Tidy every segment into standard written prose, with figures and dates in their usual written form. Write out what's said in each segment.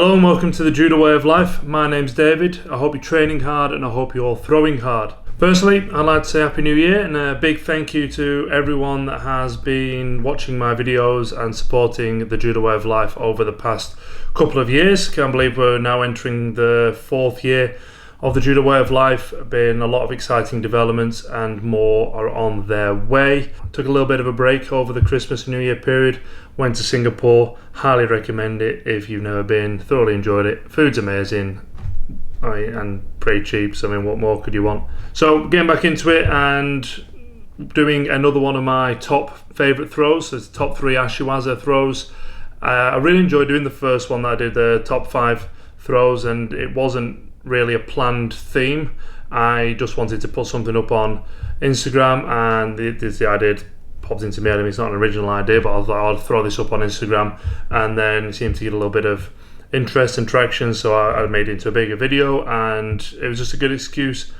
Hello and welcome to the Judo Way of Life. My name's David. I hope you're training hard and I hope you're throwing hard. Firstly, I'd like to say Happy New Year and a big thank you to everyone that has been watching my videos and supporting the Judo Way of Life over the past couple of years. Can't believe we're now entering the 4th year of the Judo Way of Life. Been a lot of exciting developments and more are on their way. Took a little bit of a break over the Christmas and New Year period. Went to Singapore. Highly recommend it if you've never been. Thoroughly enjoyed it. Food's amazing. And pretty cheap, so I mean, what more could you want? So getting back into it and doing another one of my top favourite throws. So it's top 3 Ashi Waza throws. I really enjoyed doing the first one that I did, the top 5 throws, and it wasn't really a planned theme. I just wanted to put something up on Instagram, and the idea popped into me. I mean, it's not an original idea, but I thought I'd throw this up on Instagram, and then it seemed to get a little bit of interest and traction, so I made it into a bigger video, and it was just a good excuse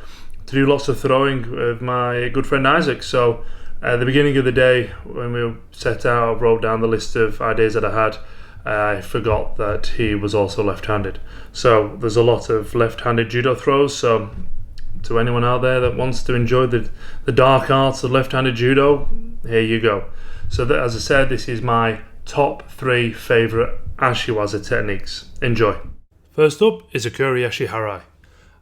to do lots of throwing with my good friend Isaac. So at the beginning of the day, when we set out, I wrote down the list of ideas that I had. I forgot that he was also left-handed, so there's a lot of left-handed judo throws. So to anyone out there that wants to enjoy the dark arts of left-handed judo, here you go. So that, as I said, this is my top 3 favourite Ashi Waza techniques. Enjoy. First up is Okuri-Ashi-Harai.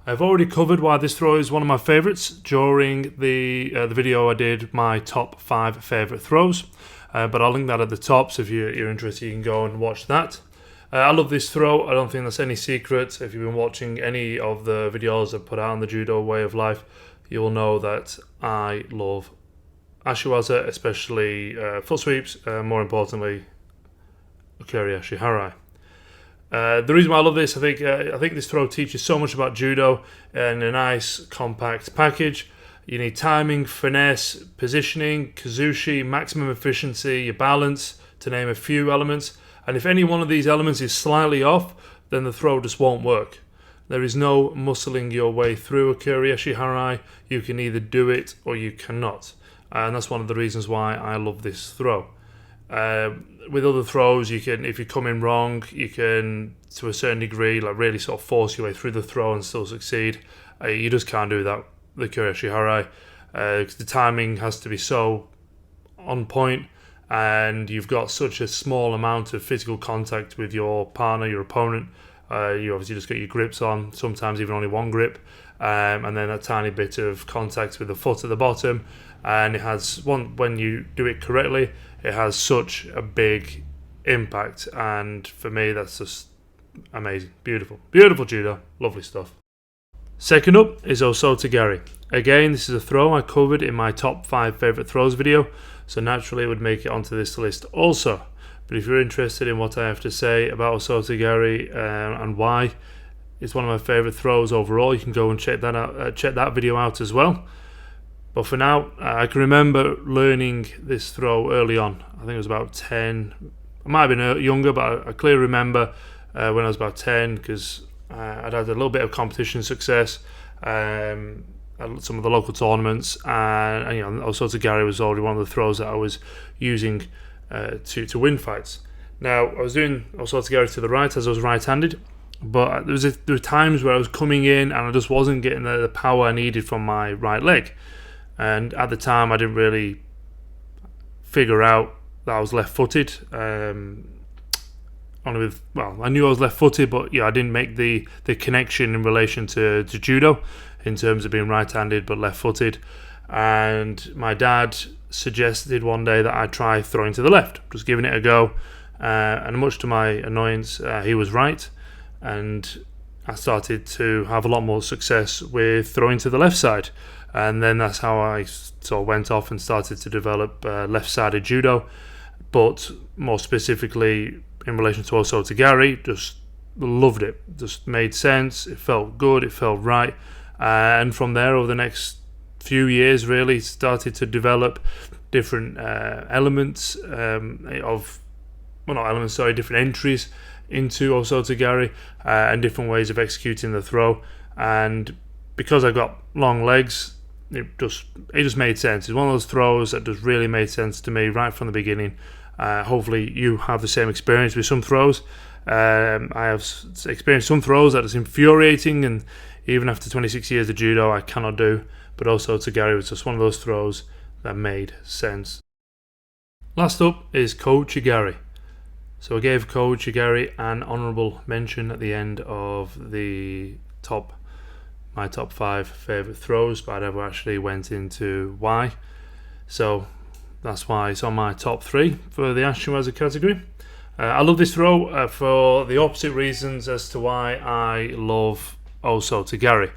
I've already covered why this throw is one of my favourites during the video I did my top 5 favourite throws, but I'll link that at the top, so if you're interested you can go and watch that. I love this throw. I don't think that's any secret. If you've been watching any of the videos I've put out on the Judo Way of Life, you'll know that I love Ashi Waza, especially foot sweeps, more importantly Okuri-Ashi-Harai. The reason why I love this, I think this throw teaches so much about judo in a nice compact package. You need timing, finesse, positioning, kazushi, maximum efficiency, your balance, to name a few elements. And if any one of these elements is slightly off, then the throw just won't work. There is no muscling your way through Okuri-Ashi-Harai. You can either do it or you cannot. And that's one of the reasons why I love this throw. With other throws, you can, if you come in wrong, you can, to a certain degree, like really sort of force your way through the throw and still succeed. You just can't do that with Okuri-Ashi-Harai, because the timing has to be so on point, and you've got such a small amount of physical contact with your partner, your opponent. You obviously just get your grips on, sometimes even only one grip, and then a tiny bit of contact with the foot at the bottom. And it has when you do it correctly, it has such a big impact, and for me that's just amazing. Beautiful judo, lovely stuff. Second up is Osoto Gari. Again, this is a throw I covered in my top 5 favourite throws video, so naturally it would make it onto this list also. But if you're interested in what I have to say about Osoto Gari and why it's one of my favourite throws overall, you can go and check that out. Check that video out as well. But for now, I can remember learning this throw early on. I think it was about 10. I might have been younger, but I clearly remember when I was about 10, because I'd had a little bit of competition success at some of the local tournaments, and you know, Osoto Gari was already one of the throws that I was using to win fights. Now, I was doing Osoto Gari to the right as I was right-handed, but there were times where I was coming in and I just wasn't getting the power I needed from my right leg. And at the time, I didn't really figure out that I was left-footed. I knew I was left-footed, but yeah, I didn't make the connection in relation to judo in terms of being right-handed but left-footed. And my dad suggested one day that I try throwing to the left, just giving it a go. And much to my annoyance, he was right, and I started to have a lot more success with throwing to the left side. And then that's how I sort of went off and started to develop left-sided judo, but more specifically in relation to Osoto Gari, just loved it. Just made sense, it felt good, it felt right. And from there, over the next few years, really started to develop different elements different entries into Osoto Gari and different ways of executing the throw. And because I got long legs, it just made sense. It's one of those throws that just really made sense to me right from the beginning. Hopefully you have the same experience with some throws. I have experienced some throws that is infuriating, and even after 26 years of judo, I cannot do. But Osoto Gari was just one of those throws that made sense. Last up is Kouchi Gari. So I gave Kouchi Gari an honourable mention at the end of my top 5 favourite throws, but I never actually went into why. So that's why it's on my top 3 for the Ashi Waza category. I love this throw for the opposite reasons as to why I love Osoto Gari.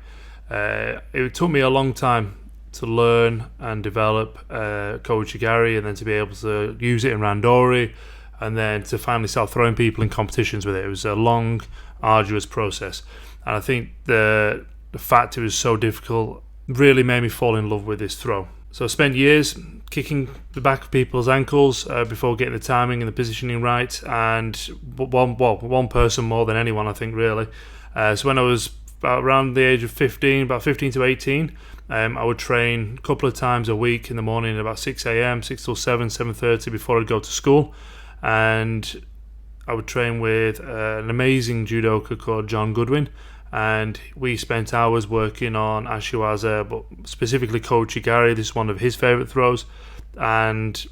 It took me a long time to learn and develop Kouchi Gari, and then to be able to use it in randori, and then to finally start throwing people in competitions with it. It was a long, arduous process, and I think the fact it was so difficult really made me fall in love with this throw. So I spent years kicking the back of people's ankles before getting the timing and the positioning right, and one person more than anyone, I think, really. So when I was around the age of 15, about 15 to 18, I would train a couple of times a week in the morning at about 6 a.m, 6 till 7, 7:30 before I'd go to school. And I would train with an amazing judoka called John Goodwin, and we spent hours working on Ashi Waza, but specifically Kouchi Gari. This is one of his favourite throws, and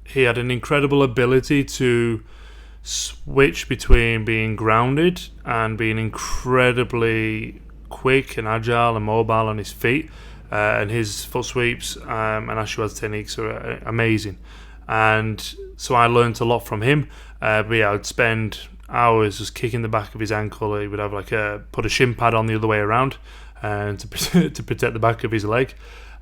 he had an incredible ability to switch between being grounded and being incredibly quick and agile and mobile on his feet, and his foot sweeps and Ashi Waza techniques are amazing. And so I learned a lot from him. But yeah, I'd spend hours just kicking the back of his ankle. He would have put a shin pad on the other way around to protect the back of his leg,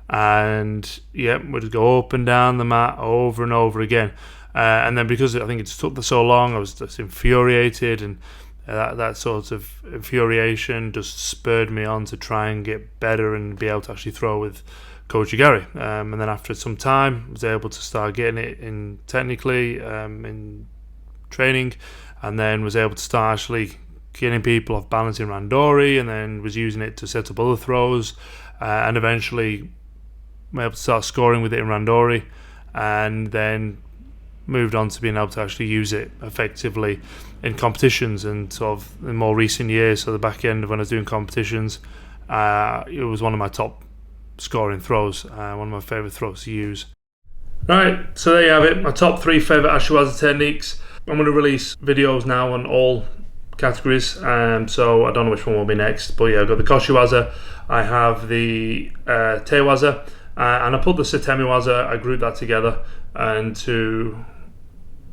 and yeah, would go up and down the mat over and over again. And then because I think it just took so long, I was just infuriated, and that sort of infuriation just spurred me on to try and get better and be able to actually throw with Kouchi Gari. And then after some time, I was able to start getting it in technically in training, and then was able to start actually getting people off balance in randori, and then was using it to set up other throws, and eventually was able to start scoring with it in randori, and then moved on to being able to actually use it effectively in competitions. And sort of in more recent years, so the back end of when I was doing competitions, it was one of my top scoring throws, one of my favourite throws to use. Right, so there you have it, my top 3 favourite Ashi Waza techniques. I'm going to release videos now on all categories, so I don't know which one will be next, but yeah, I've got the Koshi Waza, I have the Te Waza, and I put the Satemi Waza, I grouped that together into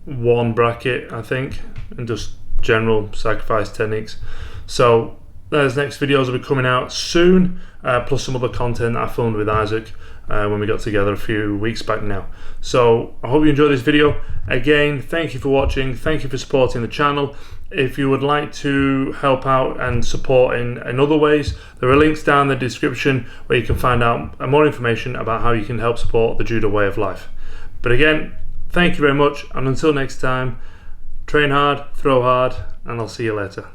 one bracket, I think, and just general sacrifice techniques. So those next videos will be coming out soon, plus some other content that I filmed with Isaac when we got together a few weeks back now. So I hope you enjoyed this video. Again, thank you for watching, thank you for supporting the channel. If you would like to help out and support in other ways, there are links down in the description where you can find out more information about how you can help support the Judo Way of Life. But again, thank you very much, and until next time, train hard, throw hard, and I'll see you later.